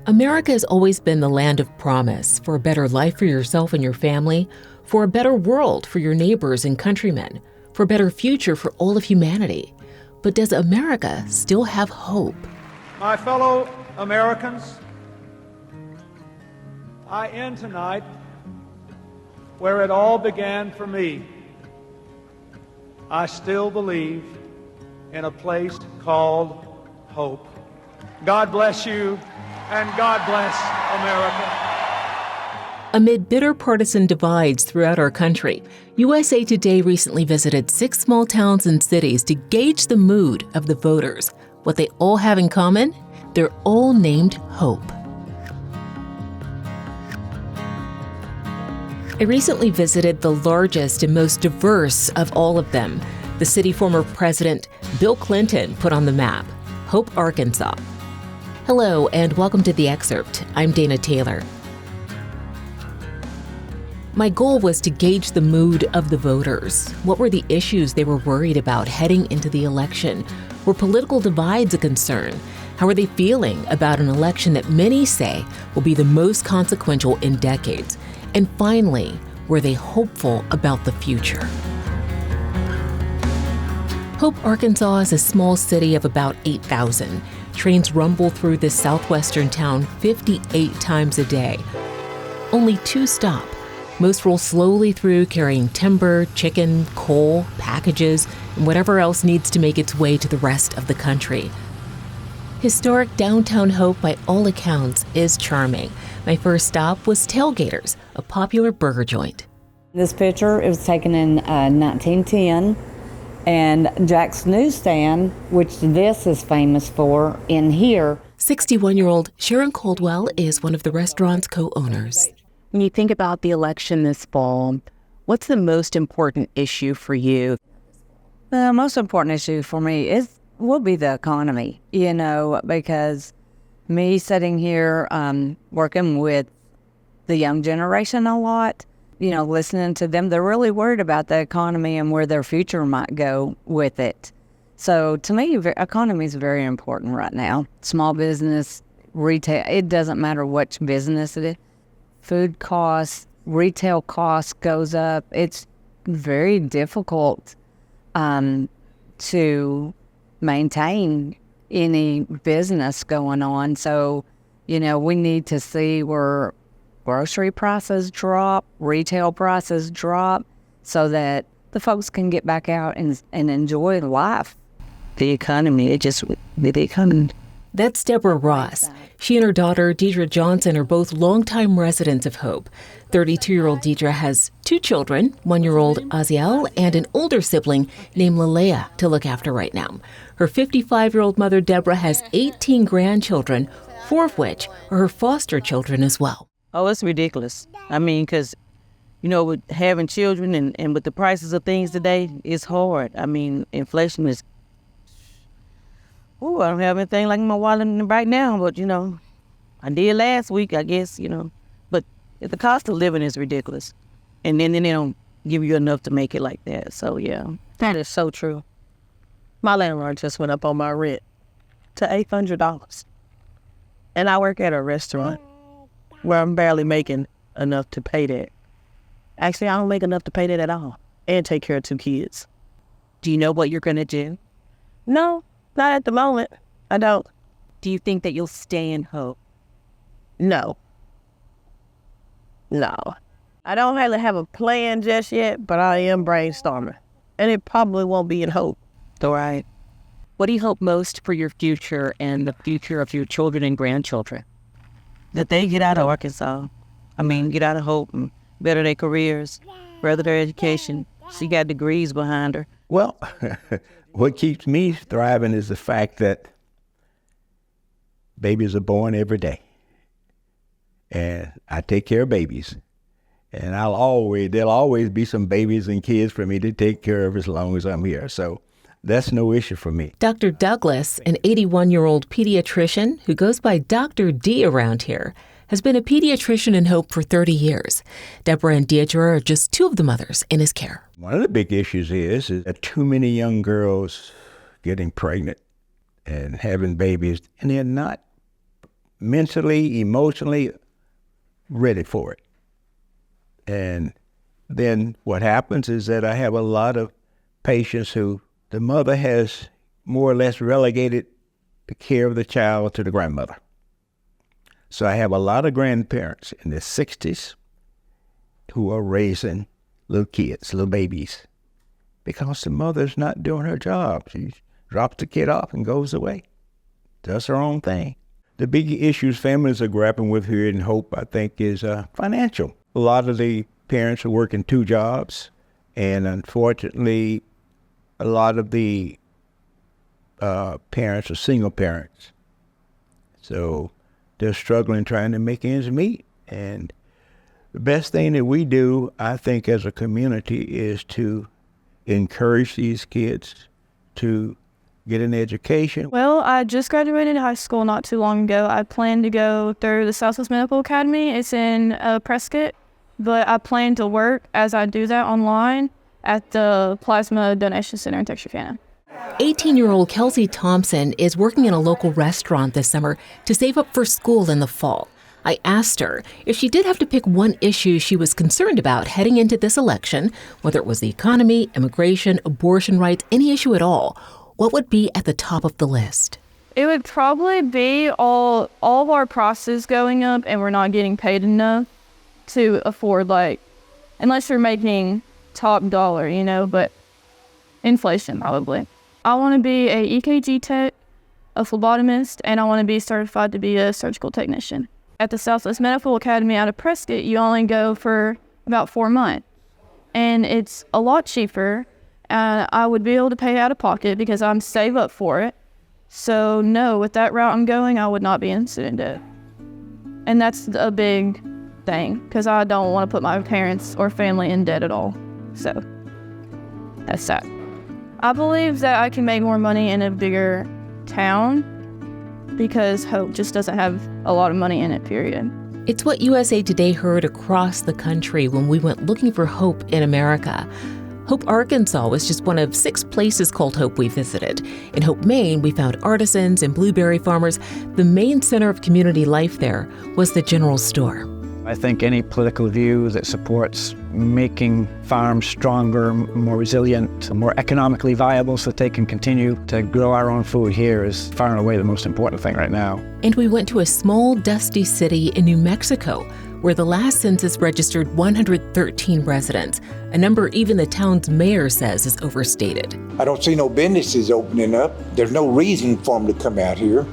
America has always been the land of promise for a better life for yourself and your family, for a better world for your neighbors and countrymen, for a better future for all of humanity. But does America still have hope? My fellow Americans, I end tonight where it all began for me. I still believe in a place called hope. God bless you, and God bless America. Amid bitter partisan divides throughout our country, USA Today recently visited 6 small towns and cities to gauge the mood of the voters. What they all have in common? They're all named Hope. I recently visited the largest and most diverse of all of them, the city former President Bill Clinton put on the map, Hope, Arkansas. Hello, and welcome to The Excerpt. I'm Dana Taylor. My goal was to gauge the mood of the voters. What were the issues they were worried about heading into the election? Were political divides a concern? How are they feeling about an election that many say will be the most consequential in decades? And finally, were they hopeful about the future? Hope, Arkansas is a small city of about 8,000. Trains rumble through this southwestern town 58 times a day. Only 2 stop. Most roll slowly through carrying timber, chicken, coal, packages, and whatever else needs to make its way to the rest of the country. Historic downtown Hope, by all accounts, is charming. My first stop was Tailgaters, a popular burger joint. This picture, it was taken in 1910, and Jack's Newsstand, which this is famous for, in here. 61-year-old Sharon Caldwell is one of the restaurant's co-owners. When you think about the election this fall, what's the most important issue for you? The most important issue for me will be the economy, because me sitting here working with the young generation a lot, listening to them, they're really worried about the economy and where their future might go with it. So to me, economy is very important right now. Small business, retail, it doesn't matter which business it is. Food costs, retail costs goes up. It's very difficult to maintain any business going on. So, we need to see where grocery prices drop, retail prices drop, so that the folks can get back out and enjoy life. The economy, the economy. That's Deborah Ross. She and her daughter, Deidre Johnson, are both longtime residents of Hope. 32-year-old Deidre has 2 children, 1-year-old Aziel and an older sibling named Lalea to look after right now. Her 55-year-old mother, Deborah, has 18 grandchildren, 4 of which are her foster children as well. Oh, it's ridiculous. Because, with having children and with the prices of things today, it's hard. Inflation is... I don't have anything like my wallet right now, but, I did last week, I guess, But the cost of living is ridiculous. And then they don't give you enough to make it like that. So, yeah. That is so true. My landlord just went up on my rent to $800. And I work at a restaurant where I'm barely making enough to pay that. Actually, I don't make enough to pay that at all and take care of 2 kids. Do you know what you're going to do? No. Not at the moment. I don't. Do you think that you'll stay in Hope? No. I don't really have a plan just yet, but I am brainstorming. And it probably won't be in Hope. All right. What do you hope most for your future and the future of your children and grandchildren? That they get out of Arkansas. Get out of Hope and better their careers, further their education. She got degrees behind her. Well, what keeps me thriving is the fact that babies are born every day. And I take care of babies. And there'll always be some babies and kids for me to take care of as long as I'm here. So that's no issue for me. Dr. Douglas, an 81-year-old pediatrician who goes by Dr. D around here, has been a pediatrician in Hope for 30 years. Deborah and Deidre are just 2 of the mothers in his care. One of the big issues is that too many young girls getting pregnant and having babies, and they're not mentally, emotionally ready for it. And then what happens is that I have a lot of patients who the mother has more or less relegated the care of the child to the grandmother. So I have a lot of grandparents in their 60s who are raising little kids, little babies, because the mother's not doing her job. She drops the kid off and goes away, does her own thing. The big issues families are grappling with here in Hope, I think, is financial. A lot of the parents are working 2 jobs, and unfortunately, a lot of the parents are single parents. So they're struggling trying to make ends meet. And the best thing that we do, I think, as a community is to encourage these kids to get an education. Well, I just graduated high school not too long ago. I plan to go through the Southwest Medical Academy. It's in Prescott, but I plan to work as I do that online at the Plasma Donation Center in Texarkana. 18-year-old Kelsey Thompson is working in a local restaurant this summer to save up for school in the fall. I asked her if she did have to pick one issue she was concerned about heading into this election, whether it was the economy, immigration, abortion rights, any issue at all, what would be at the top of the list? It would probably be all of our prices going up, and we're not getting paid enough to afford, unless you're making top dollar, but inflation probably. I want to be a EKG tech, a phlebotomist, and I want to be certified to be a surgical technician. At the Southwest Medical Academy out of Prescott, you only go for about 4 months, and it's a lot cheaper. I would be able to pay out of pocket because I'm save up for it. So no, with that route I'm going, I would not be interested in debt. And that's a big thing because I don't want to put my parents or family in debt at all. So that's that. I believe that I can make more money in a bigger town because Hope just doesn't have a lot of money in it, period. It's what USA Today heard across the country when we went looking for hope in America. Hope, Arkansas was just one of 6 places called Hope we visited. In Hope, Maine, we found artisans and blueberry farmers. The main center of community life there was the general store. I think any political view that supports making farms stronger, more resilient, more economically viable so that they can continue to grow our own food here is far and away the most important thing right now. And we went to a small, dusty city in New Mexico, where the last census registered 113 residents, a number even the town's mayor says is overstated. I don't see no businesses opening up. There's no reason for them to come out here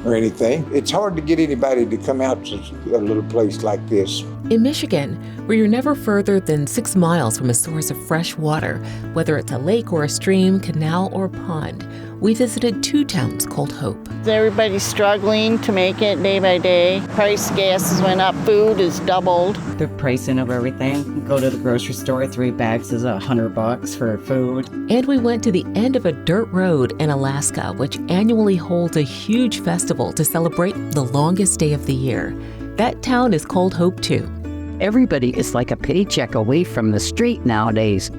or anything. It's hard to get anybody to come out to a little place like this. In Michigan, where you're never further than 6 miles from a source of fresh water, whether it's a lake or a stream, canal or pond, we visited 2 towns called Hope. Everybody's struggling to make it day by day. Gas went up, food is doubled. The pricing of everything. Go to the grocery store, 3 bags is $100 for food. And we went to the end of a dirt road in Alaska, which annually holds a huge festival to celebrate the longest day of the year. That town is called Hope too. Everybody is like a paycheck away from the street nowadays.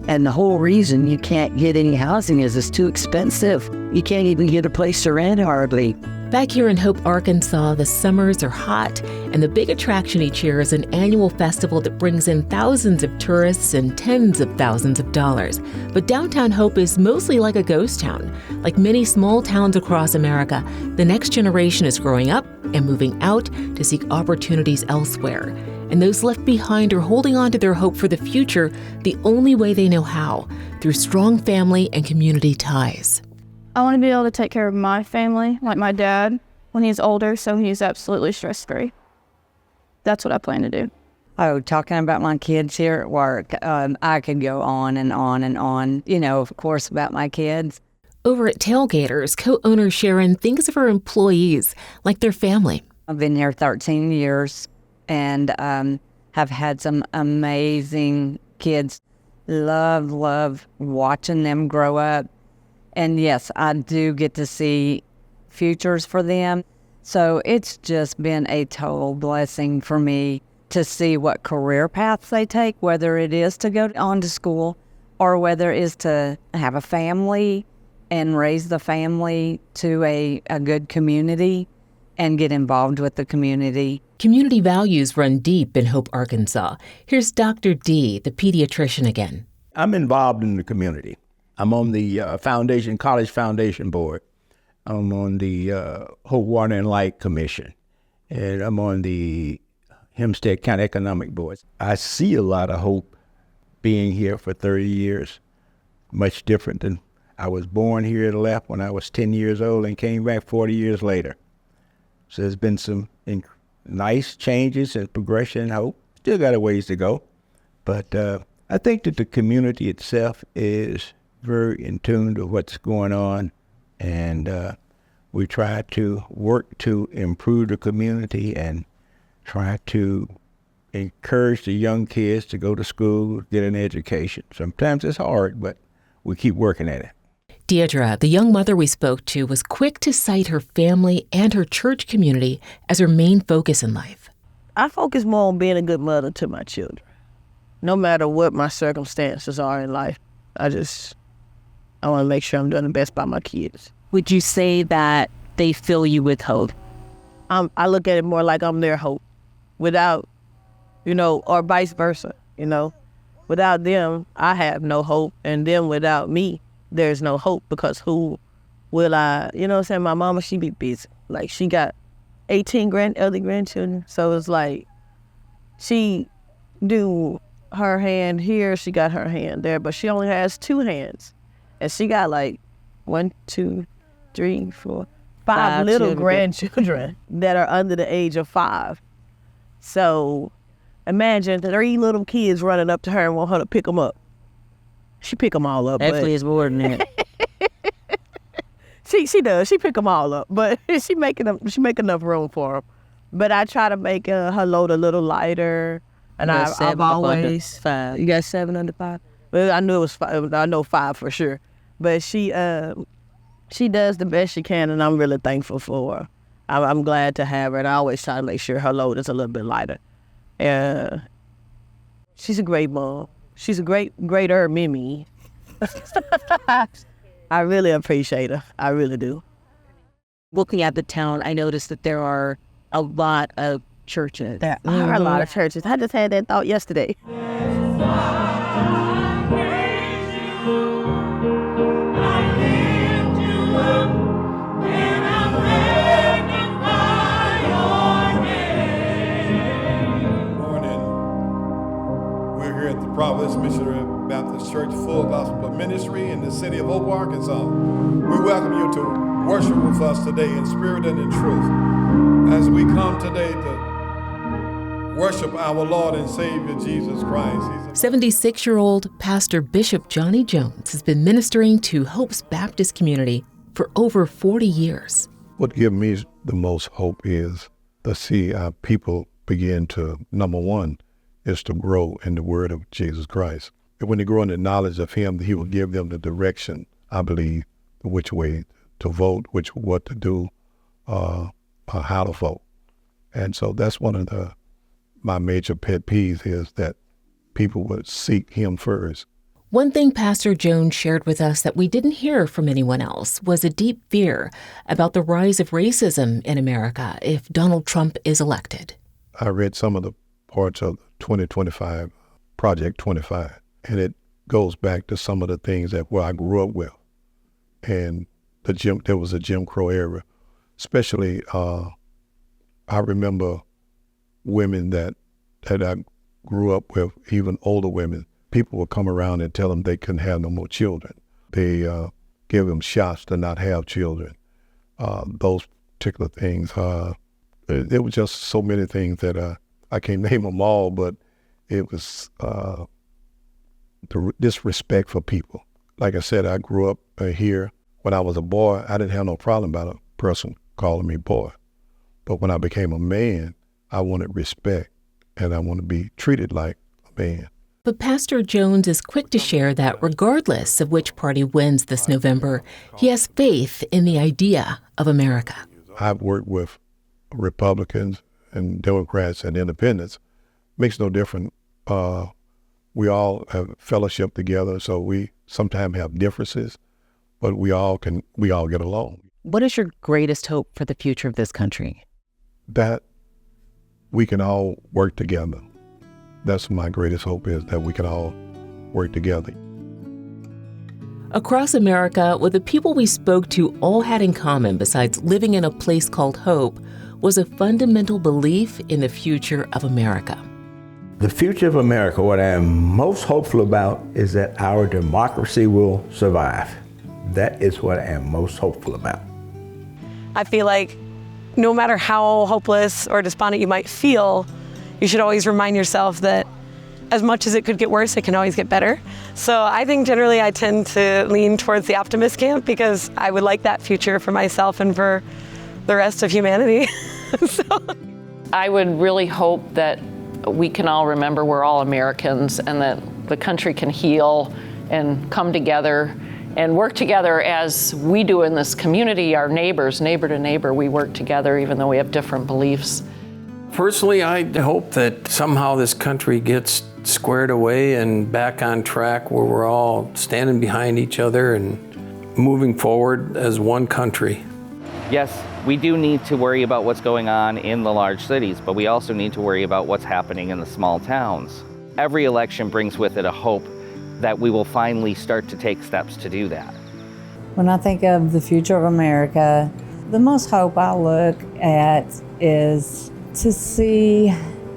And the whole reason you can't get any housing is it's too expensive. You can't even get a place to rent hardly. Back here in Hope, Arkansas, the summers are hot, and the big attraction each year is an annual festival that brings in thousands of tourists and tens of thousands of dollars. But downtown Hope is mostly like a ghost town. Like many small towns across America, the next generation is growing up and moving out to seek opportunities elsewhere. And those left behind are holding on to their hope for the future the only way they know how, through strong family and community ties. I want to be able to take care of my family, like my dad, when he's older, so he's absolutely stress-free. That's what I plan to do. Oh, talking about my kids here at work, I could go on and on and on, of course, about my kids. Over at Tailgaters, co-owner Sharon thinks of her employees like their family. I've been here 13 years and have had some amazing kids. Love watching them grow up. And yes, I do get to see futures for them. So it's just been a total blessing for me to see what career paths they take, whether it is to go on to school or whether it is to have a family and raise the family to a good community. and get involved with the community. Community values run deep in Hope, Arkansas. Here's Dr. D, the pediatrician again. I'm involved in the community. I'm on the College Foundation Board. I'm on the Hope Water and Light Commission, and I'm on the Hempstead County Economic Board. I see a lot of hope being here for 30 years, much different than I was born here and left when I was 10 years old and came back 40 years later. So there's been some nice changes and progression and hope. Still got a ways to go, but I think that the community itself is very in tune to what's going on, and we try to work to improve the community and try to encourage the young kids to go to school, get an education. Sometimes it's hard, but we keep working at it. Deidre, the young mother we spoke to, was quick to cite her family and her church community as her main focus in life. I focus more on being a good mother to my children. No matter what my circumstances are in life, I want to make sure I'm doing the best by my kids. Would you say that they fill you with hope? I look at it more like I'm their hope. Without, or vice versa, Without them, I have no hope. And them without me, there's no hope, because who will I, my mama, she be busy. Like, she got 18 elder grandchildren. So it's like, she do her hand here, she got her hand there, but she only has 2 hands. And she got like 1, 2, 3, 4, 5 little grandchildren that are under the age of 5. So imagine 3 little kids running up to her and want her to pick them up. She pick them all up. Actually, it's more than that. She does. She pick them all up, but she make enough room for them. But I try to make her load a little lighter. And I've always 5. You got 7 under 5. Well, I knew it was 5. I know 5 for sure. But she does the best she can, and I'm really thankful for her. I'm glad to have her, and I always try to make sure her load is a little bit lighter. She's a great mom. She's a greater Mimi. I really appreciate her. I really do. Looking at the town, I noticed that there are a lot of churches. There are a lot of churches. I just had that thought yesterday. Providence Missionary Baptist Church Full Gospel Ministry in the city of Hope, Arkansas. We welcome you to worship with us today in spirit and in truth as we come today to worship our Lord and Savior Jesus Christ. 76-year-old Pastor Bishop Johnny Jones has been ministering to Hope's Baptist community for over 40 years. What gives me the most hope is to see our people begin to, number one, is to grow in the word of Jesus Christ. And when they grow in the knowledge of him, he will give them the direction, I believe, which way to vote, what to do, how to vote. And so that's one of my major pet peeves, is that people would seek him first. One thing Pastor Jones shared with us that we didn't hear from anyone else was a deep fear about the rise of racism in America if Donald Trump is elected. I read some of the parts of 2025, Project 25, and it goes back to some of the things that where I grew up with. And there was a Jim Crow era. Especially, I remember women that I grew up with, even older women. People would come around and tell them they couldn't have no more children. They give them shots to not have children. Those particular things. There were just so many things that I can't name them all, but it was the disrespect for people. Like I said, I grew up here. When I was a boy, I didn't have no problem about a person calling me boy. But when I became a man, I wanted respect, and I want to be treated like a man. But Pastor Jones is quick to share that regardless of which party wins this November, he has faith in the idea of America. I've worked with Republicans and Democrats and independents. Makes no difference. We all have fellowship together, so we sometimes have differences, but we all get along. What is your greatest hope for the future of this country? That we can all work together. That's my greatest hope, is that we can all work together. Across America, what the people we spoke to all had in common, besides living in a place called hope, was a fundamental belief in the future of America. The future of America, what I am most hopeful about is that our democracy will survive. That is what I am most hopeful about. I feel like no matter how hopeless or despondent you might feel, you should always remind yourself that as much as it could get worse, it can always get better. So I think generally I tend to lean towards the optimist camp, because I would like that future for myself and for the rest of humanity. I would really hope that we can all remember we're all Americans, and that the country can heal and come together and work together as we do in this community, our neighbors, neighbor to neighbor. We work together even though we have different beliefs. Personally, I hope that somehow this country gets squared away and back on track, where we're all standing behind each other and moving forward as one country. Yes, we do need to worry about what's going on in the large cities, but we also need to worry about what's happening in the small towns. Every election brings with it a hope that we will finally start to take steps to do that. When I think of the future of America, the most hope I look at is to see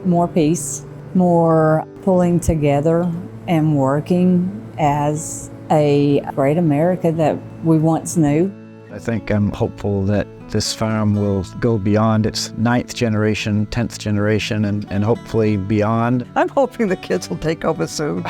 more peace, more pulling together and working as a great America that we once knew. I think I'm hopeful that this farm will go beyond its 9th generation, 10th generation, and hopefully beyond. I'm hoping the kids will take over soon.